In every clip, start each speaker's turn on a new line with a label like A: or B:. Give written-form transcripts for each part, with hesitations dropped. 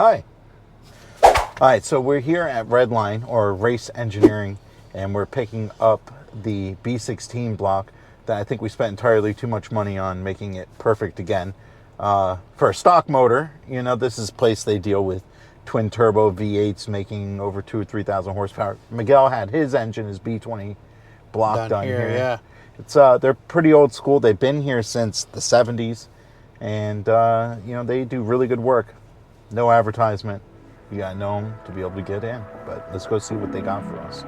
A: Hi. All right, so we're here at Redline, or Race Engineering, and we're picking up the B16 block that I think we spent entirely too much money on making it perfect again. For a stock motor, you know, this is a place they deal with twin turbo V8s making over 2,000 or 3,000 horsepower. Miguel had his engine, his B20 block done here.
B: Yeah.
A: It's they're pretty old school. They've been here since the 70s, and you know, they do really good work. No advertisement. You gotta know them to be able to get in. But let's go see what they got for us.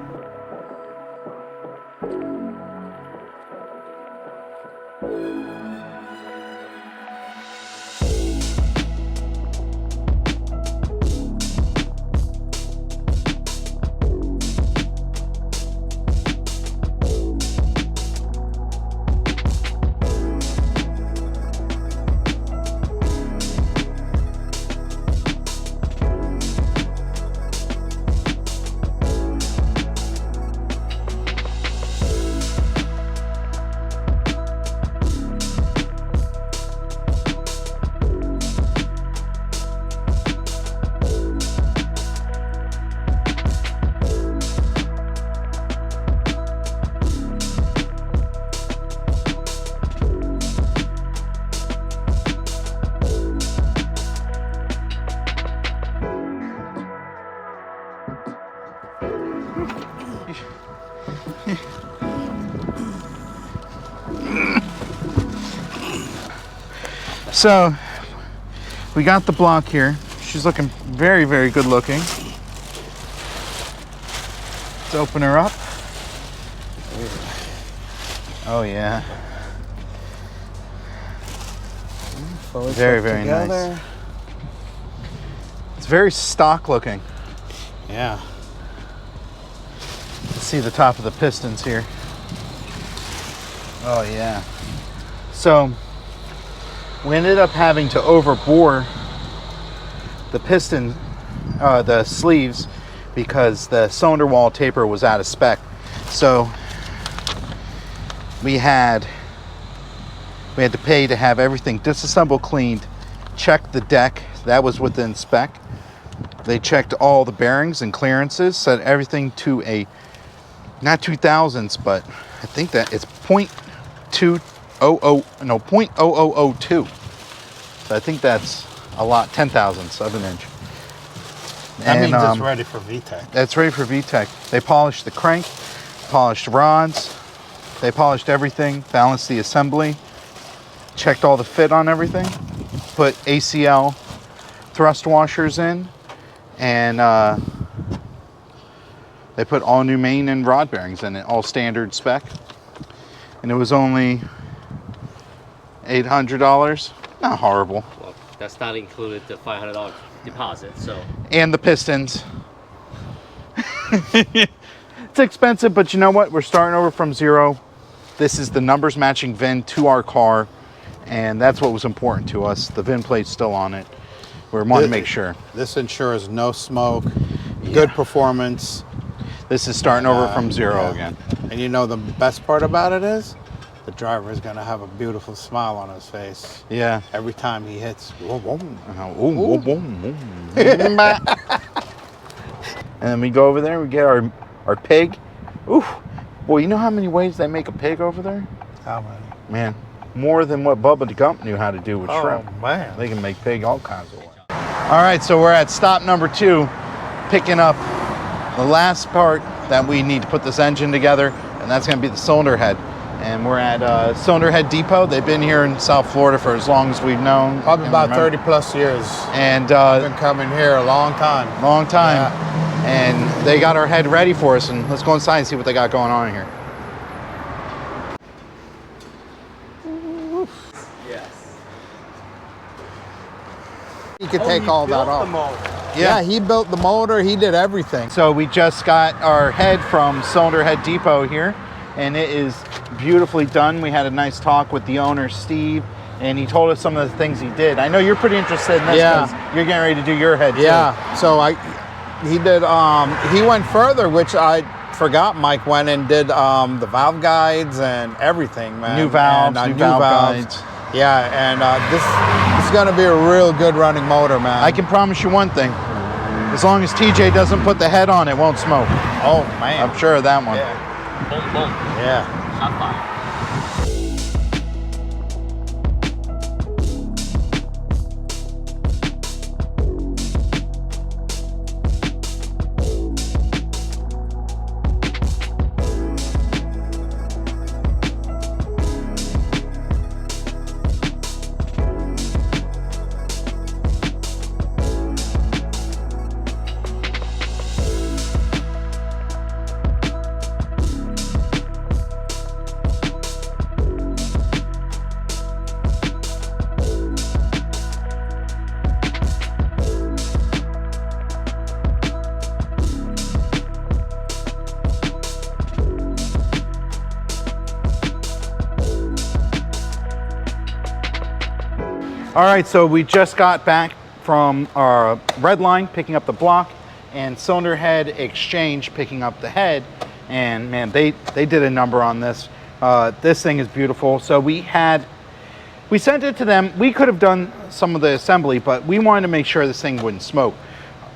A: So we got the block here. She's looking very, very good looking. Let's open her up. Oh yeah. Very, very nice. It's very stock looking.
B: Yeah.
A: Let's see the top of the pistons here. Oh yeah. So we ended up having to overbore the piston, the sleeves, because the cylinder wall taper was out of spec. So we had to pay to have everything disassembled, cleaned, check the deck. That was within spec. They checked all the bearings and clearances, set everything to a, not 2000s, but I think that it's 0.0002. So I think that's a lot, 10 thousandths of an inch.
B: That means it's ready for VTEC.
A: That's ready for VTEC. They polished the crank, polished rods, they polished everything, balanced the assembly, checked all the fit on everything, put ACL thrust washers in, and they put all new main and rod bearings in it, all standard spec. And it was only $800. Not horrible.
C: Well, that's not included the $500 deposit, so.
A: And the pistons. It's expensive, but you know what? We're starting over from zero. This is the numbers matching VIN to our car, and that's what was important to us. The VIN plate's still on it. We wanted to make sure.
B: This ensures no smoke, good performance.
A: This is starting over from zero again.
B: And you know the best part about it is? The driver is going to have a beautiful smile on his face.
A: Yeah.
B: Every time he hits.
A: And then we go over there, we get our pig. Ooh, boy, you know how many ways they make a pig over there?
B: How many?
A: Man, more than what Bubba the Gump knew how to do with shrimp.
B: Oh, man.
A: They can make pig all kinds of ways. All right, so we're at stop number 2, picking up the last part that we need to put this engine together, and that's going to be the cylinder head. And we're at Cylinder Head Depot. They've been here in South Florida for as long as we've known.
B: Probably about 30 plus years.
A: And
B: I've been coming here a long time.
A: Long time.
B: Yeah.
A: And they got our head ready for us, and let's go inside and see what they got going on here.
C: Yes.
B: He could take all that off. Yeah, he built the motor. He did everything.
A: So we just got our head from Cylinder Head Depot here, and it is beautifully done. We had a nice talk with the owner, Steve, and he told us some of the things he did. I know you're pretty interested in this because you're getting ready to do your head too.
B: Yeah, so he did, he went further, which I forgot. Mike went and did the valve guides and everything, man.
A: New valves,
B: and,
A: new valve guides.
B: Yeah, and this is going to be a real good running motor, man.
A: I can promise you one thing. As long as TJ doesn't put the head on, it won't smoke.
B: Oh, man.
A: I'm sure of that one.
B: Yeah.
C: Boom, boom.
B: Yeah.
C: Shot fire.
A: All right, so we just got back from our red line, picking up the block, and cylinder head exchange, picking up the head. And man, they did a number on this. This thing is beautiful. So we sent it to them. We could have done some of the assembly, but we wanted to make sure this thing wouldn't smoke.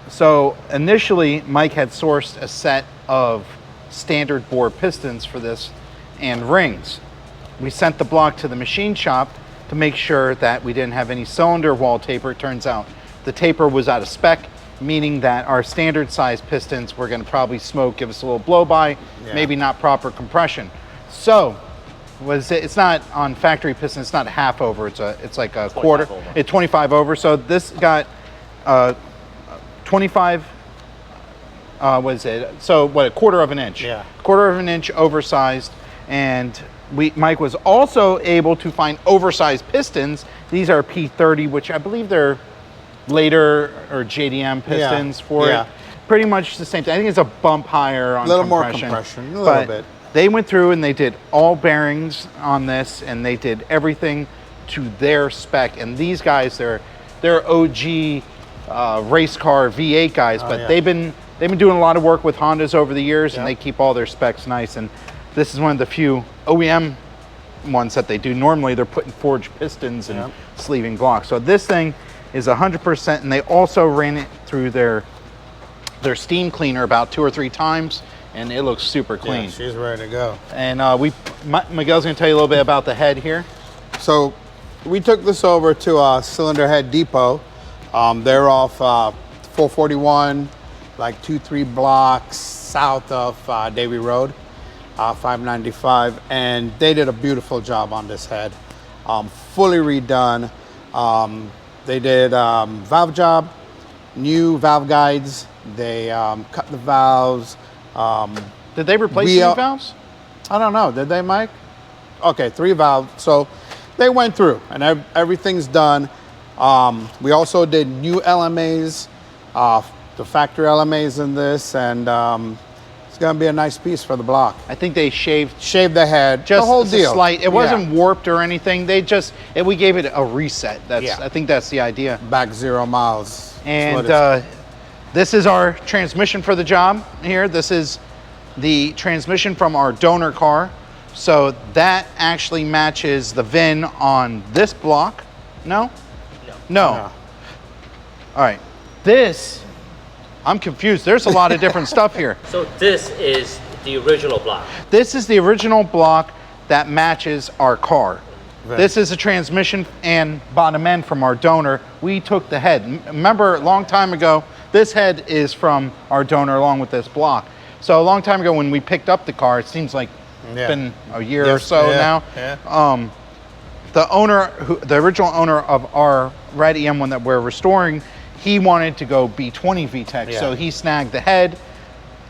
A: So initially, Mike had sourced a set of standard bore pistons for this and rings. We sent the block to the machine shop to make sure that we didn't have any cylinder wall taper. It turns out the taper was out of spec, meaning that our standard size pistons were gonna probably smoke, give us a little blow by, maybe not proper compression. So, it's not on factory piston, it's not half over, it's like a quarter,
C: over.
A: it's 25 over. So this got 25, so what, a quarter of an inch?
B: Yeah.
A: Quarter of an inch oversized. And Mike was also able to find oversized pistons. These are P30, which I believe they're later or JDM pistons for it. Pretty much the same thing. I think it's a bump higher on
B: a little
A: compression.
B: more compression, a little bit.
A: They went through and they did all bearings on this, and they did everything to their spec. And these guys, they're OG race car V8 guys, but they've been doing a lot of work with Hondas over the years, and they keep all their specs nice. And this is one of the few OEM ones that they do. Normally they're putting forged pistons and sleeving blocks. So this thing is 100%, and they also ran it through their steam cleaner about 2 or 3 times, and it looks super clean.
B: Yeah, she's ready to go. And
A: Miguel's gonna tell you a little bit about the head here.
B: So we took this over to a Cylinder Head Depot. They're off 441, like 2-3 blocks south of Davie Road. 595, and they did a beautiful job on this head. Fully redone. They did valve job, new valve guides. They cut the valves.
A: Did they replace the valves?
B: I don't know. Did they, Mike? Okay, 3 valves. So they went through, and everything's done. We also did new LMAs, the factory LMAs in this, and it's gonna be a nice piece for the block.
A: I think they shaved
B: the head,
A: just
B: the whole deal.
A: Slight. It wasn't warped or anything. We gave it a reset. I think that's the idea.
B: Back 0 miles.
A: And this is our transmission for the job here. This is the transmission from our donor car. So that actually matches the VIN on this block. No? No. All right. This, I'm confused. There's a lot of different stuff here.
C: So this is the original block.
A: This is the original block that matches our car. Right. This is a transmission and bottom end from our donor. We took the head. Remember, a long time ago, this head is from our donor along with this block. So a long time ago when we picked up the car, it seems like it's been a year or so now. Yeah. The original owner of our red EM1 that we're restoring, he wanted to go B20 VTEC, so he snagged the head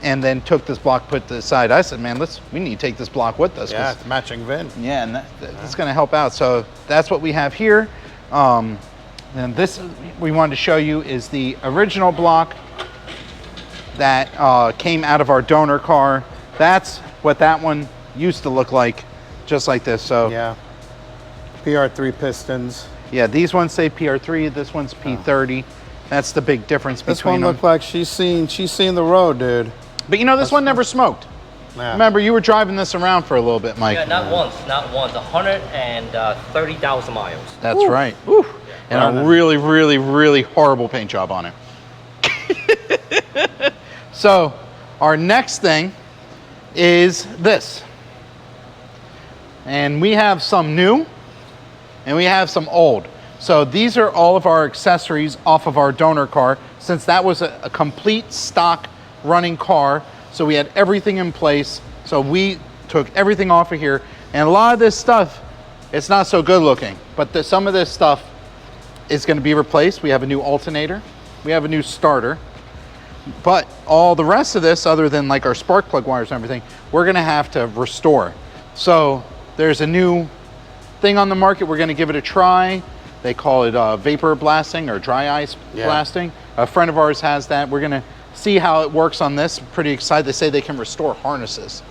A: and then took this block, put to the side. I said, man, we need to take this block with us.
B: Yeah, it's matching VIN.
A: Yeah, and that's going to help out. So that's what we have here. And this we wanted to show you is the original block that came out of our donor car. That's what that one used to look like, just like this. So
B: yeah, PR3 pistons.
A: Yeah, these ones say PR3. This one's P30. That's the big difference between them.
B: This one looked like she's seen the road, dude.
A: But you know, this one never smoked.
B: Yeah.
A: Remember, you were driving this around for a little bit, Mike.
C: Yeah, not once, 130,000 miles.
A: That's right. Woo. And a really, really, really horrible paint job on it. So, our next thing is this. And we have some new, and we have some old. So these are all of our accessories off of our donor car, since that was a complete stock running car. So we had everything in place. So we took everything off of here. And a lot of this stuff, it's not so good looking, but some of this stuff is going to be replaced. We have a new alternator. We have a new starter. But all the rest of this, other than like our spark plug wires and everything, we're going to have to restore. So there's a new thing on the market. We're going to give it a try. They call it vapor blasting or dry ice blasting. A friend of ours has that. We're going to see how it works on this. I'm pretty excited. They say they can restore harnesses.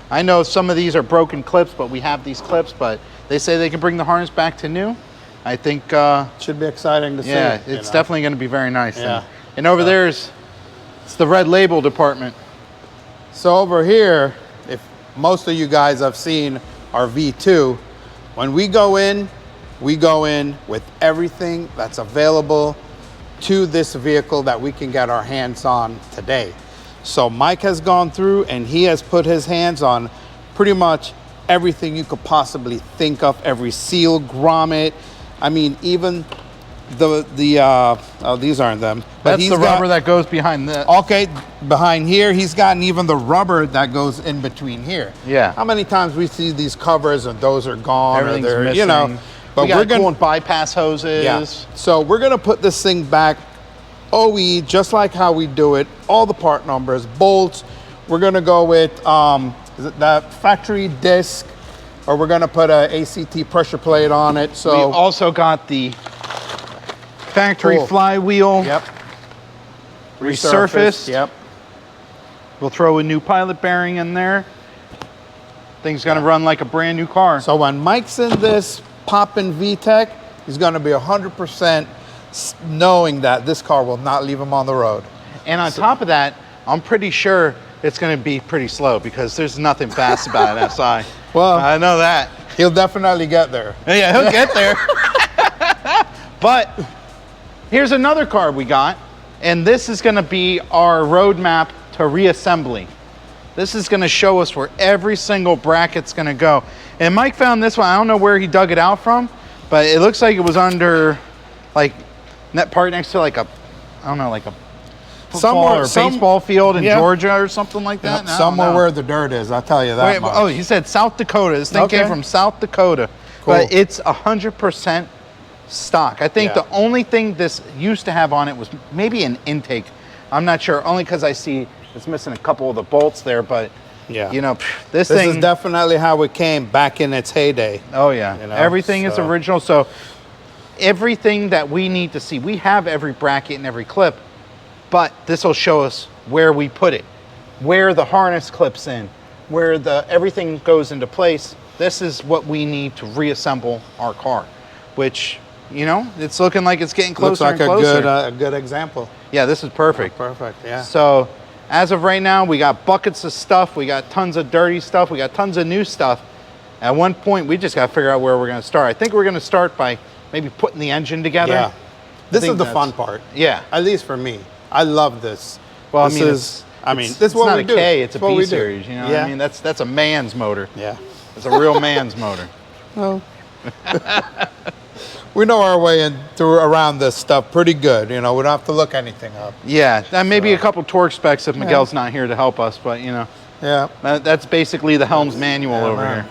A: I know some of these are broken clips, but we have these clips, but they say they can bring the harness back to new. I think
B: should be exciting to see.
A: Yeah, it's definitely going to be very nice.
B: Yeah.
A: And over there's it's the red label department.
B: So over here, if most of you guys have seen our V2, when we go in with everything that's available to this vehicle that we can get our hands on today. So Mike has gone through and he has put his hands on pretty much everything you could possibly think of, every seal, grommet. I mean, even oh, these aren't them. But
A: That's the rubber that goes behind the.
B: Okay, behind here, he's gotten even the rubber that goes in between here.
A: Yeah.
B: How many times we see these covers and those are gone?
A: Everything's
B: or they're,
A: missing.
B: you know. But
A: we're
B: gonna
A: going bypass hoses.
B: Yeah. So we're gonna put this thing back OE, just like how we do it. All the part numbers, bolts. We're gonna go with is it that factory disc, or we're gonna put a ACT pressure plate on it. So
A: we also got the factory flywheel.
B: Yep.
A: Resurfaced.
B: Yep.
A: We'll throw a new pilot bearing in there. Thing's gonna run like a brand new car.
B: So when Mike's in this poppin' VTEC, he's gonna be 100% knowing that this car will not leave him on the road.
A: And on top of that, I'm pretty sure it's gonna be pretty slow because there's nothing fast about an SI.
B: Well,
A: I know that.
B: He'll definitely get there.
A: Yeah, he'll get there. But here's another car we got, and this is gonna be our roadmap to reassembly. This is gonna show us where every single bracket's gonna go. And Mike found this one. I don't know where he dug it out from, but it looks like it was under, like, net part next to like a, I don't know, like a football or baseball field in Georgia or something like that.
B: Yep, somewhere where the dirt is, I'll tell you that much.
A: Oh, he said South Dakota. This thing came from South Dakota.
B: Cool.
A: But it's 100% stock. I think the only thing this used to have on it was maybe an intake. I'm not sure, only because I see it's missing a couple of the bolts there, but you know, this thing
B: is definitely how it came back in its heyday.
A: Oh yeah,
B: you know,
A: everything is original. So everything that we need to see, we have every bracket and every clip, but this will show us where we put it, where the harness clips in, where everything goes into place. This is what we need to reassemble our car, which, you know, it's looking like it's getting closer and closer.
B: Looks like a good example.
A: Yeah, this is perfect.
B: Perfect, yeah.
A: So as of right now, we got buckets of stuff. We got tons of dirty stuff. We got tons of new stuff. At one point, we just got to figure out where we're going to start. I think we're going to start by maybe putting the engine together.
B: Yeah. This is the fun part.
A: Yeah.
B: At least for me. I love this.
A: Well,
B: this
A: this
B: is what
A: not
B: we
A: a
B: do.
A: K, it's a
B: what
A: B
B: we do.
A: series. You know what I mean? That's a man's motor.
B: Yeah.
A: It's a real man's motor.
B: Well, we know our way around this stuff pretty good. You know, we don't have to look anything up.
A: Yeah, and maybe a couple torque specs if Miguel's not here to help us, but you know.
B: Yeah.
A: That's basically the Helms manual over here.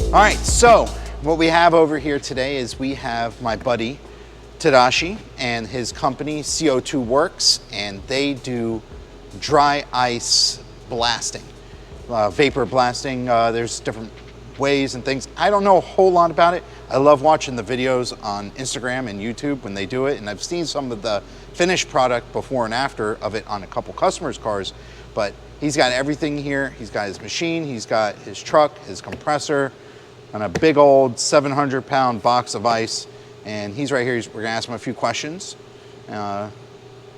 A: All right, so what we have over here today is we have my buddy Tadashi and his company CO2 Works, and they do dry ice blasting, vapor blasting. There's different ways and things. I don't know a whole lot about it. I love watching the videos on Instagram and YouTube when they do it, and I've seen some of the finished product before and after of it on a couple customers' cars, but he's got everything here. He's got his machine, he's got his truck, his compressor, and a big old 700-pound box of ice. And he's right here. We're gonna ask him a few questions. Hi,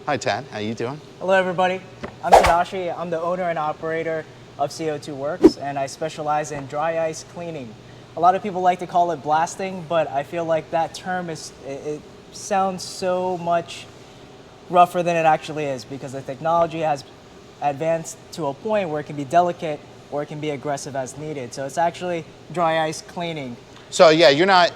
A: Tad. How you doing?
D: Hello, everybody. I'm Tadashi. I'm the owner and operator of CO2 Works, and I specialize in dry ice cleaning. A lot of people like to call it blasting, but I feel like that term it sounds so much rougher than it actually is, because the technology has advanced to a point where it can be delicate or it can be aggressive as needed. So it's actually dry ice cleaning.
A: So yeah, you're not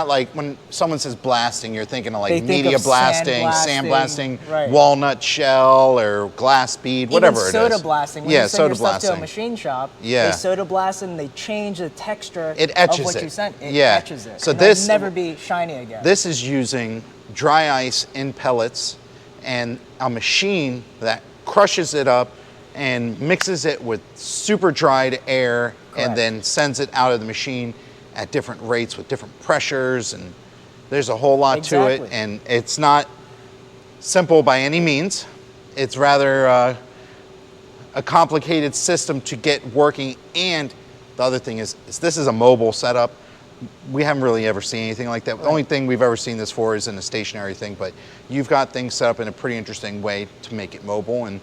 A: like, when someone says blasting, you're thinking of like media blasting, sand blasting,
D: right.
A: Walnut shell or glass bead, whatever it is.
D: Soda blasting. When
A: yeah,
D: you send
A: soda
D: your stuff
A: blasting.
D: to a machine shop,
A: Yeah.
D: they soda blast and they change the texture
A: It etches
D: of what
A: it.
D: you sent. It
A: Yeah.
D: etches it.
A: So
D: and
A: this
D: it'll never be shiny again.
A: This is using dry ice in pellets and a machine that crushes it up and mixes it with super dried air.
D: Correct.
A: And then sends it out of the machine at different rates with different pressures, and there's a whole lot to it, and it's not simple by any means. It's rather a complicated system to get working, and the other thing is this is a mobile setup. We haven't really ever seen anything like that. Right. The only thing we've ever seen this for is in a stationary thing, but you've got things set up in a pretty interesting way to make it mobile, and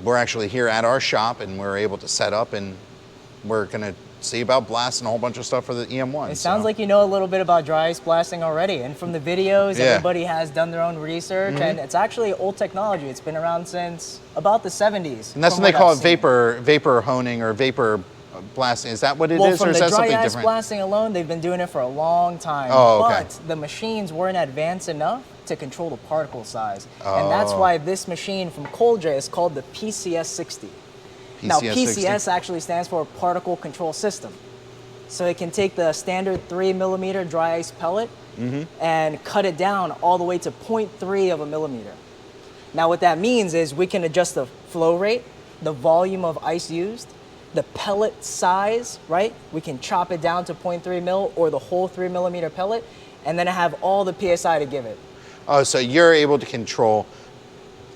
A: we're actually here at our shop, and we're able to set up, and we're gonna see about blasting a whole bunch of stuff for the EM1.
D: It sounds like you know a little bit about dry ice blasting already, and from the videos,
A: Yeah.
D: everybody has done their own research, and it's actually old technology. It's been around since about the 70s.
A: And that's when they call it vapor honing or vapor blasting. Is that what it is, or is that something different?
D: From the dry ice blasting alone, they've been doing it for a long time.
A: Oh, okay.
D: But the machines weren't advanced enough to control the particle size. And that's why this machine from Coldre is called the PCS60. Now, PCS actually stands for Particle Control System. So it can take the standard 3mm dry ice pellet and cut it down all the way to 0.3 of a millimeter. Now, what that means is we can adjust the flow rate, the volume of ice used, the pellet size, right? We can chop it down to 0.3 mil or the whole 3mm pellet, and then have all the PSI to give it.
A: Oh, so you're able to control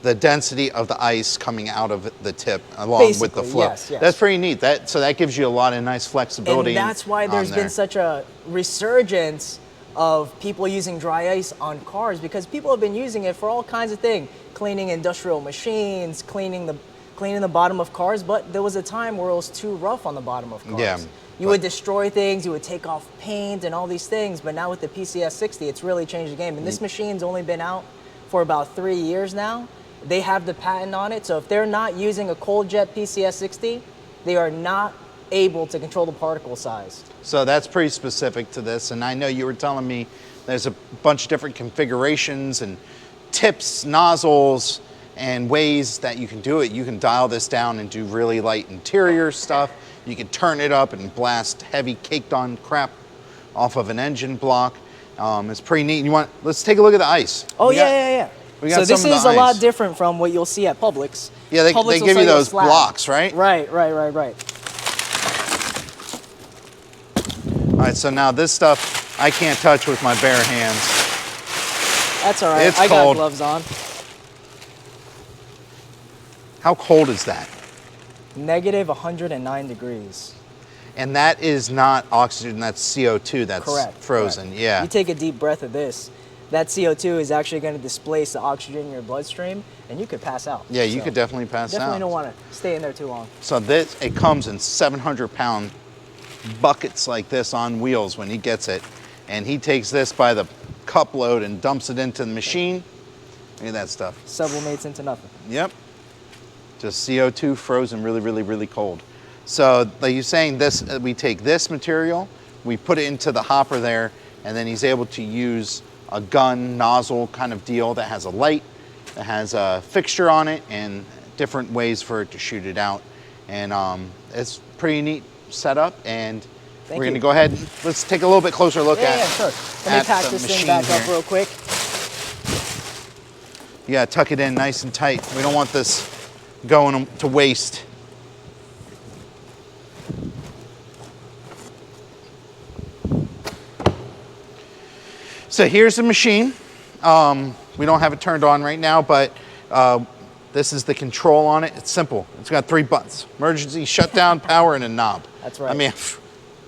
A: the density of the ice coming out of the tip along with the flow.
D: Yes, yes.
A: That's pretty neat. So that gives you a lot of nice flexibility.
D: And that's why there's been such a resurgence of people using dry ice on cars, because people have been using it for all kinds of things, cleaning industrial machines, cleaning the bottom of cars, but there was a time where it was too rough on the bottom of cars.
A: Yeah,
D: you would destroy things, you would take off paint and all these things, but now with the PCS60, it's really changed the game. And this machine's only been out for about 3 years now. They have the patent on it, so if they're not using a cold jet PCS60, they are not able to control the particle size.
A: So that's pretty specific to this, and I know you were telling me there's a bunch of different configurations and tips, nozzles, and ways that you can do it. You can dial this down and do really light interior stuff. You can turn it up and blast heavy caked on crap off of an engine block. It's pretty neat. Let's take a look at the ice.
D: Oh, yeah. So this is a lot different from what you'll see at Publix.
A: Yeah, they give you those blocks, right?
D: Right.
A: All right, so now this stuff I can't touch with my bare hands.
D: That's all right.
A: It's
D: I
A: cold.
D: got gloves on.
A: How cold is that?
D: Negative 109 degrees.
A: And that is not oxygen, that's CO2 that's frozen.
D: Correct.
A: Yeah.
D: You take a deep breath of this, that CO2 is actually going to displace the oxygen in your bloodstream, and you could pass out.
A: Yeah, you could definitely pass out.
D: Definitely don't want to stay in there too long.
A: So it comes in 700-pound buckets like this on wheels when he gets it. And he takes this by the cup load and dumps it into the machine. Look at that stuff.
D: Sublimates into nothing.
A: Yep. Just CO2 frozen really cold. So like you're saying, we take this material, we put it into the hopper there, and then he's able to use a gun nozzle kind of deal that has a light, that has a fixture on it, and different ways for it to shoot it out. And it's pretty neat setup, and
D: Thank
A: We're
D: you.
A: going to go ahead. Let's take a little bit closer look at.
D: Yeah, sure. Let me
A: at
D: pack
A: the
D: this thing
A: machine
D: back up
A: here.
D: real quick.
A: You got to tuck it in nice and tight. We don't want this going to waste. So here's the machine. We don't have it turned on right now, but this is the control on it. It's simple. It's got 3 buttons: emergency, shutdown, power, and a knob.
D: That's right.
A: I mean,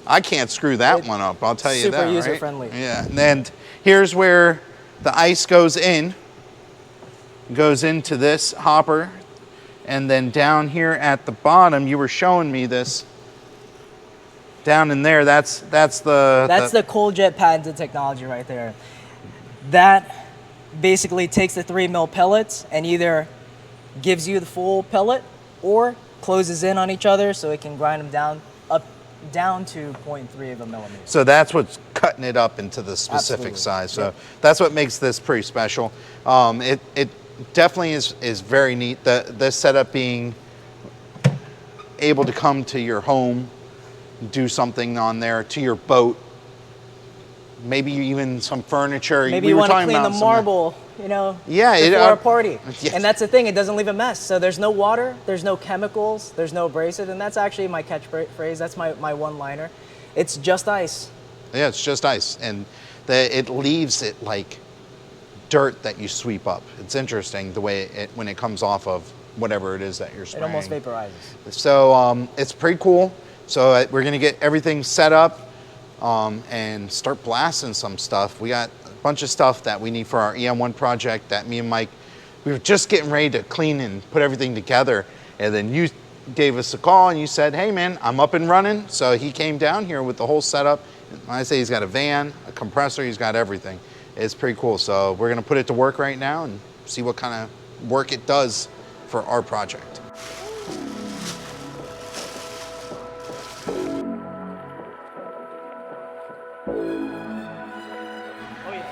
A: I can't screw that one up, I'll tell you that.
D: Super user
A: right?
D: friendly.
A: Yeah, and then here's where the ice goes in. Goes into this hopper. And then down here at the bottom, you were showing me this. Down in there, that's the
D: cold jet patented technology right there. That basically takes the 3 mil pellets and either gives you the full pellet or closes in on each other so it can grind them down to 0.3 of a millimeter.
A: So that's what's cutting it up into the specific
D: Absolutely.
A: size. So
D: Yep.
A: that's what makes this pretty special. It definitely is very neat. This setup being able to come to your home, do something on there, to your boat, maybe even some furniture.
D: Maybe
A: We
D: you
A: were
D: want to
A: talking
D: clean the
A: about some-
D: marble, you know,
A: Yeah,
D: before a party.
A: Yes.
D: And that's the thing, it doesn't leave a mess. So there's no water, there's no chemicals, there's no abrasive, and that's actually my catchphrase, that's my one-liner. It's just ice.
A: Yeah, it's just ice, and it leaves it like dirt that you sweep up. It's interesting the way when it comes off of whatever it is that you're
D: It
A: spraying.
D: almost vaporizes.
A: So it's pretty cool. So we're gonna get everything set up and start blasting some stuff. We got a bunch of stuff that we need for our EM1 project that me and Mike, we were just getting ready to clean and put everything together. And then you gave us a call and you said, hey man, I'm up and running. So he came down here with the whole setup. When I say he's got a van, a compressor, he's got everything. It's pretty cool. So we're gonna put it to work right now and see what kind of work it does for our project.
D: Oh yeah.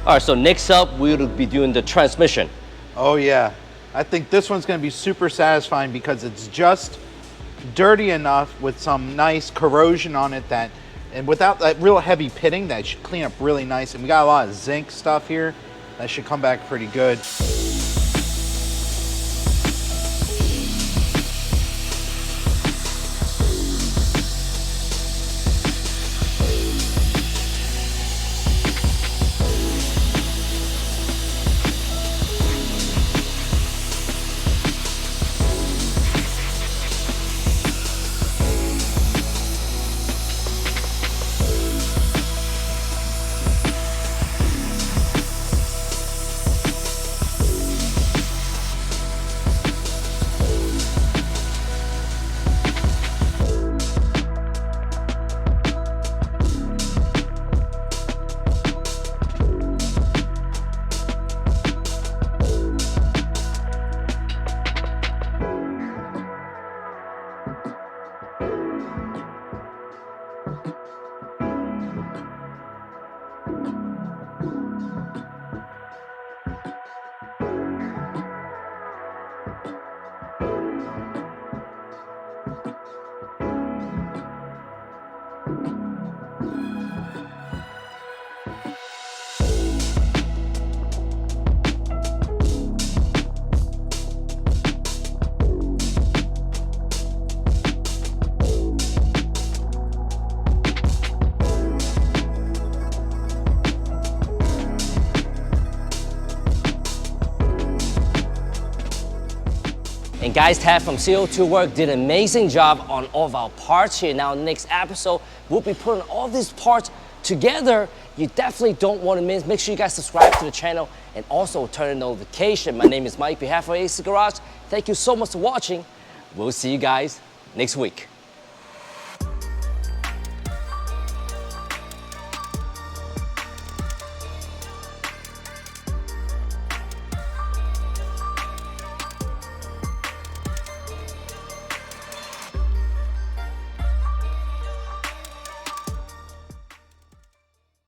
C: All right, so next up, we'll be doing the transmission.
A: Oh yeah, I think this one's gonna be super satisfying because it's just dirty enough with some nice corrosion on it that, and without that real heavy pitting, that should clean up really nice. And we got a lot of zinc stuff here that should come back pretty good.
E: And guys, Ted from CO2 Works did an amazing job on all of our parts here. Now, next episode, we'll be putting all these parts together. You definitely don't want to miss. Make sure you guys subscribe to the channel and also turn on notification. My name is Mike, on behalf of AHC Garage. Thank you so much for watching. We'll see you guys next week.